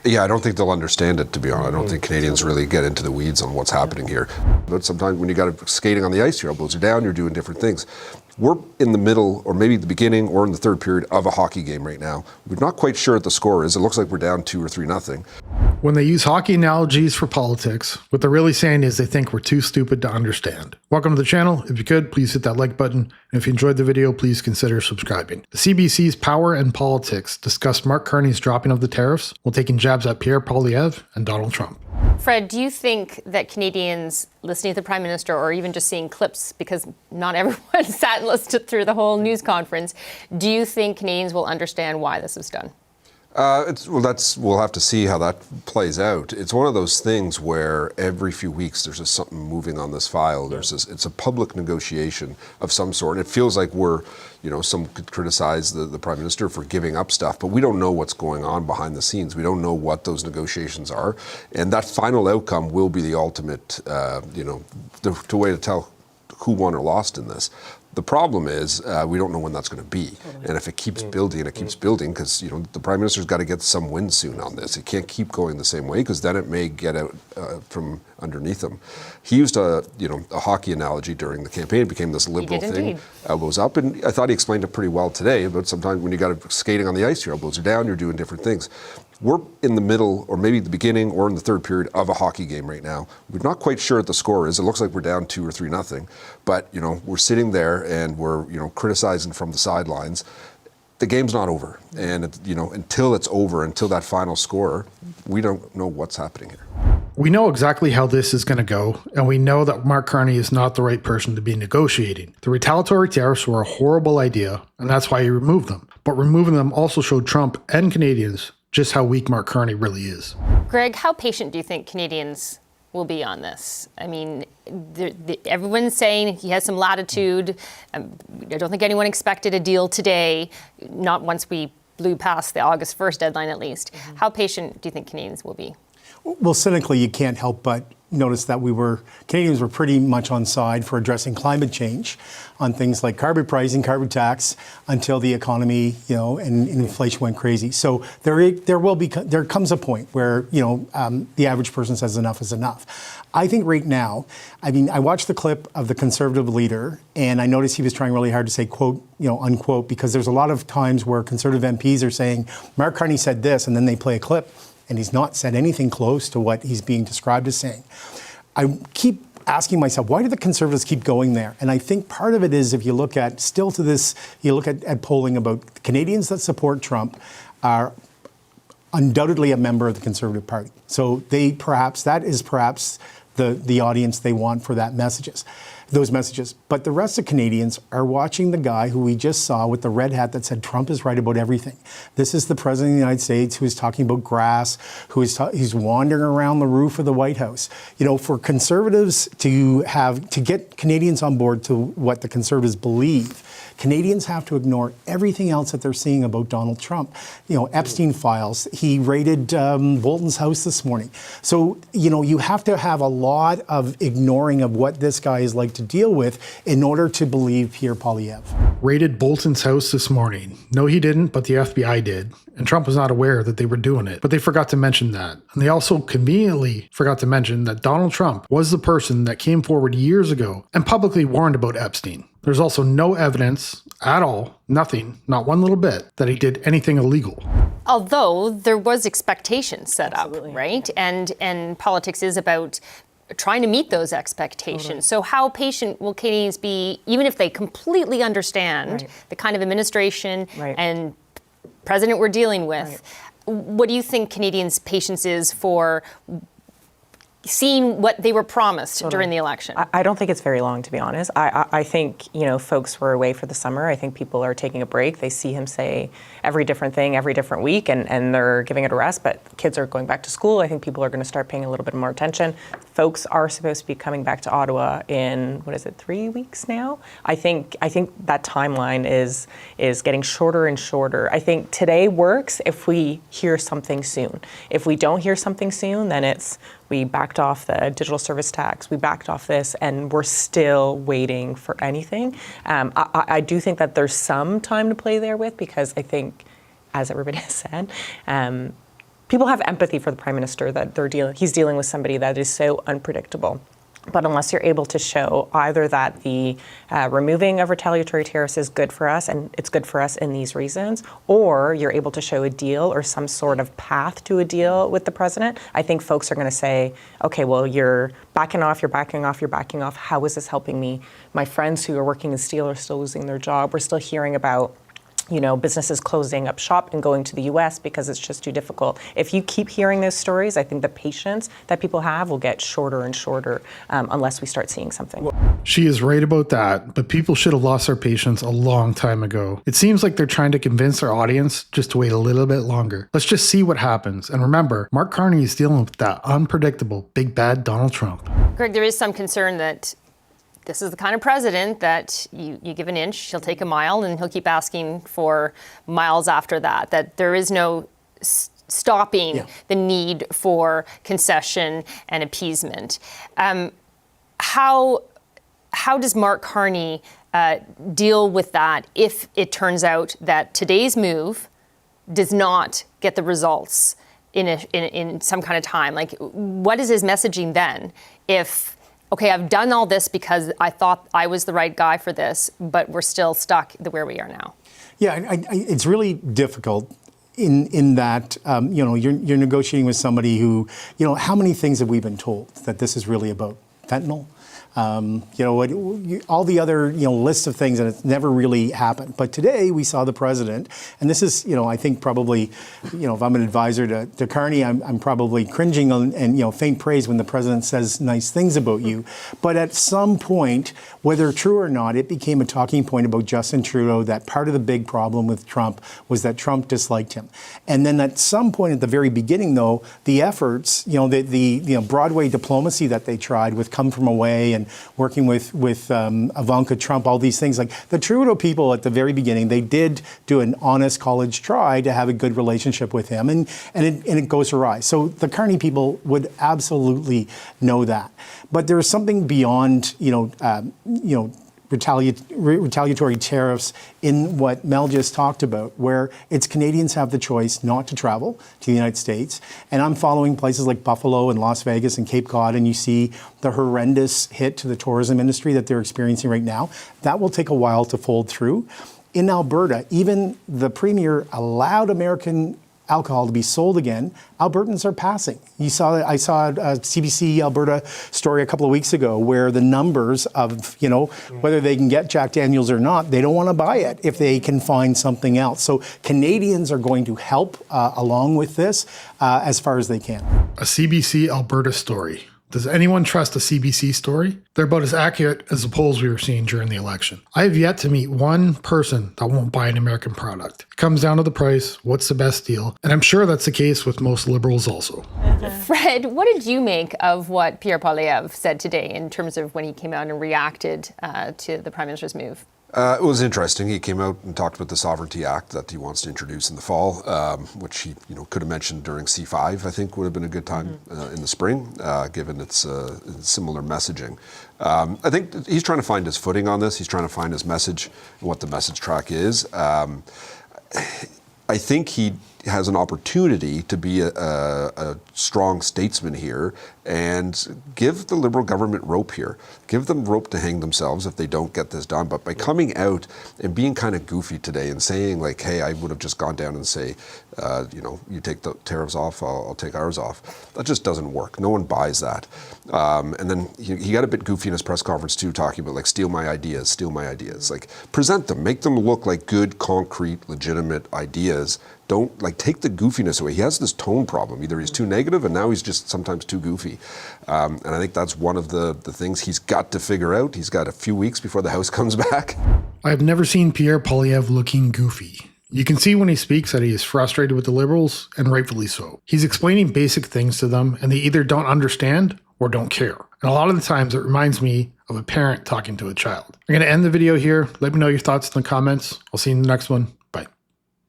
Yeah, I don't think they'll understand it, to be honest. I don't think Canadians really get into the weeds on what's happening here. But sometimes when you got skating on the ice, your elbows are down, you're doing different things. We're in the middle, or maybe the beginning, or in the third period of a hockey game right now. We're not quite sure what the score is. It looks like we're down 2 or 3-0. When they use hockey analogies for politics, what they're really saying is they think we're too stupid to understand. Welcome to the channel. If you could, please hit that like button. And if you enjoyed the video, please consider subscribing. The CBC's Power and Politics discussed Mark Carney's dropping of the tariffs while taking jabs at Pierre, Poilievre, and Donald Trump. Fred, do you think that Canadians listening to the Prime Minister, or even just seeing clips, because not everyone sat and listened through the whole news conference, do you think Canadians will understand why this was done? We'll have to see how that plays out. It's one of those things where every few weeks there's just something moving on this file. It's a public negotiation of some sort. And it feels like some could criticize the Prime Minister for giving up stuff, but we don't know what's going on behind the scenes. We don't know what those negotiations are. And that final outcome will be the ultimate, the way to tell who won or lost in this. The problem is we don't know when that's going to be. And if it keeps building and it keeps building, because the Prime Minister's got to get some win soon on this. It can't keep going the same way, because then it may get out from underneath him. He used a hockey analogy during the campaign. It became this liberal thing, elbows up. And I thought he explained it pretty well today. But sometimes when you got skating on the ice, your elbows are down, you're doing different things. We're in the middle, or maybe the beginning, or in the third period of a hockey game right now. We're not quite sure what the score is. It looks like we're down 2 or 3-0. But we're sitting there and we're criticizing from the sidelines. The game's not over, and until it's over, until that final score, we don't know what's happening here. We know exactly how this is going to go, and we know that Mark Carney is not the right person to be negotiating. The retaliatory tariffs were a horrible idea, and that's why he removed them. But removing them also showed Trump and Canadians just how weak Mark Carney really is. Greg, how patient do you think Canadians will be on this? I mean, everyone's saying he has some latitude. I don't think anyone expected a deal today, not once we blew past the August 1st deadline at least. How patient do you think Canadians will be? Well, cynically, you can't help but notice that Canadians were pretty much on side for addressing climate change on things like carbon pricing, carbon tax, until the economy, and inflation went crazy. So there comes a point where, the average person says enough is enough. I think right now, I watched the clip of the Conservative leader, and I noticed he was trying really hard to say quote, unquote, because there's a lot of times where Conservative MPs are saying, Mark Carney said this, and then they play a clip, and he's not said anything close to what he's being described as saying. I keep asking myself, why do the Conservatives keep going there? And I think part of it is, if you look at, polling about Canadians that support Trump are undoubtedly a member of the Conservative Party. So that is perhaps the audience they want for those messages. But the rest of Canadians are watching the guy who we just saw with the red hat that said Trump is right about everything. This is the President of the United States who is talking about grass, he's wandering around the roof of the White House. For Conservatives to get Canadians on board to what the Conservatives believe, Canadians have to ignore everything else that they're seeing about Donald Trump. Epstein files. He raided Bolton's house this morning. So, you have to have a lot of ignoring of what this guy is like to deal with in order to believe Pierre Poilievre. Raided Bolton's house this morning. No, he didn't, but the FBI did. And Trump was not aware that they were doing it. But they forgot to mention that. And they also conveniently forgot to mention that Donald Trump was the person that came forward years ago and publicly warned about Epstein. There's also no evidence at all, nothing, not one little bit, that he did anything illegal. Although there was expectation set up, right? And politics is about trying to meet those expectations. Totally. So how patient will Canadians be, even if they completely understand the kind of administration and president we're dealing with? What do you think Canadians' patience is for seeing what they were promised during the election? I don't think it's very long, to be honest. I think, folks were away for the summer. I think people are taking a break. They see him say every different thing every different week, and they're giving it a rest. But kids are going back to school. I think people are going to start paying a little bit more attention. Folks are supposed to be coming back to Ottawa in, 3 weeks now? I think that timeline is getting shorter and shorter. I think today works if we hear something soon. If we don't hear something soon, then it's we backed off the digital service tax, we backed off this, and we're still waiting for anything. I do think that there's some time to play there with, because I think, as everybody has said, people have empathy for the Prime Minister that he's dealing with somebody that is so unpredictable. But unless you're able to show either that the removing of retaliatory tariffs is good for us and it's good for us in these reasons, or you're able to show a deal or some sort of path to a deal with the president, I think folks are going to say, okay, well, you're backing off, you're backing off, you're backing off. How is this helping me? My friends who are working in steel are still losing their job. We're still hearing about businesses closing up shop and going to the U.S. because it's just too difficult. If you keep hearing those stories, I think the patience that people have will get shorter and shorter unless we start seeing something. She is right about that, but people should have lost their patience a long time ago. It seems like they're trying to convince their audience just to wait a little bit longer. Let's just see what happens. And remember, Mark Carney is dealing with that unpredictable big bad Donald Trump. Greg, there is some concern that this is the kind of president that you give an inch, he'll take a mile, and he'll keep asking for miles after that, that there is no stopping the need for concession and appeasement. How does Mark Carney deal with that if it turns out that today's move does not get the results in some kind of time? Like, what is his messaging then if, okay, I've done all this because I thought I was the right guy for this, but we're still stuck where we are now? Yeah, it's really difficult in that, you're negotiating with somebody who, how many things have we been told that this is really about? Fentanyl? All the other, lists of things, and it's never really happened. But today we saw the president, and this is, I think probably, if I'm an advisor to Carney, I'm probably cringing and faint praise when the president says nice things about you. But at some point, whether true or not, it became a talking point about Justin Trudeau that part of the big problem with Trump was that Trump disliked him. And then at some point at the very beginning, though, the efforts, the Broadway diplomacy that they tried with Come From Away and working with Ivanka Trump, all these things, like the Trudeau people at the very beginning, they did do an honest college try to have a good relationship with him, and it goes awry. So the Carney people would absolutely know that. But there is something beyond, retaliatory tariffs in what Mel just talked about, where it's Canadians have the choice not to travel to the United States. And I'm following places like Buffalo and Las Vegas and Cape Cod, and you see the horrendous hit to the tourism industry that they're experiencing right now. That will take a while to fold through. In Alberta, even the premier allowed American alcohol to be sold again. Albertans are passing. I saw a CBC Alberta story a couple of weeks ago where the numbers of, whether they can get Jack Daniels or not, they don't want to buy it if they can find something else. So Canadians are going to help along with this as far as they can. A CBC Alberta story. Does anyone trust a CBC story? They're about as accurate as the polls we were seeing during the election. I have yet to meet one person that won't buy an American product. It comes down to the price, what's the best deal, and I'm sure that's the case with most Liberals also. Fred, what did you make of what Pierre Poilievre said today in terms of when he came out and reacted to the Prime Minister's move? It was interesting. He came out and talked about the Sovereignty Act that he wants to introduce in the fall, which he could have mentioned during C5, I think would have been a good time in the spring, given its similar messaging. I think he's trying to find his footing on this. He's trying to find his message and what the message track is. I think he has an opportunity to be a strong statesman here and give the Liberal government rope here. Give them rope to hang themselves if they don't get this done. But by coming out and being kind of goofy today and saying like, hey, I would have just gone down and say, you take the tariffs off, I'll take ours off. That just doesn't work. No one buys that. And then he got a bit goofy in his press conference too, talking about like, steal my ideas. Like, present them, make them look like good, concrete, legitimate ideas. Don't take the goofiness away. He has this tone problem. Either he's too negative and now he's just sometimes too goofy. And I think that's one of the things he's got to figure out. He's got a few weeks before the House comes back. I've never seen Pierre Poilievre looking goofy. You can see when he speaks that he is frustrated with the Liberals, and rightfully so. He's explaining basic things to them, and they either don't understand or don't care. And a lot of the times it reminds me of a parent talking to a child. I'm going to end the video here. Let me know your thoughts in the comments. I'll see you in the next one.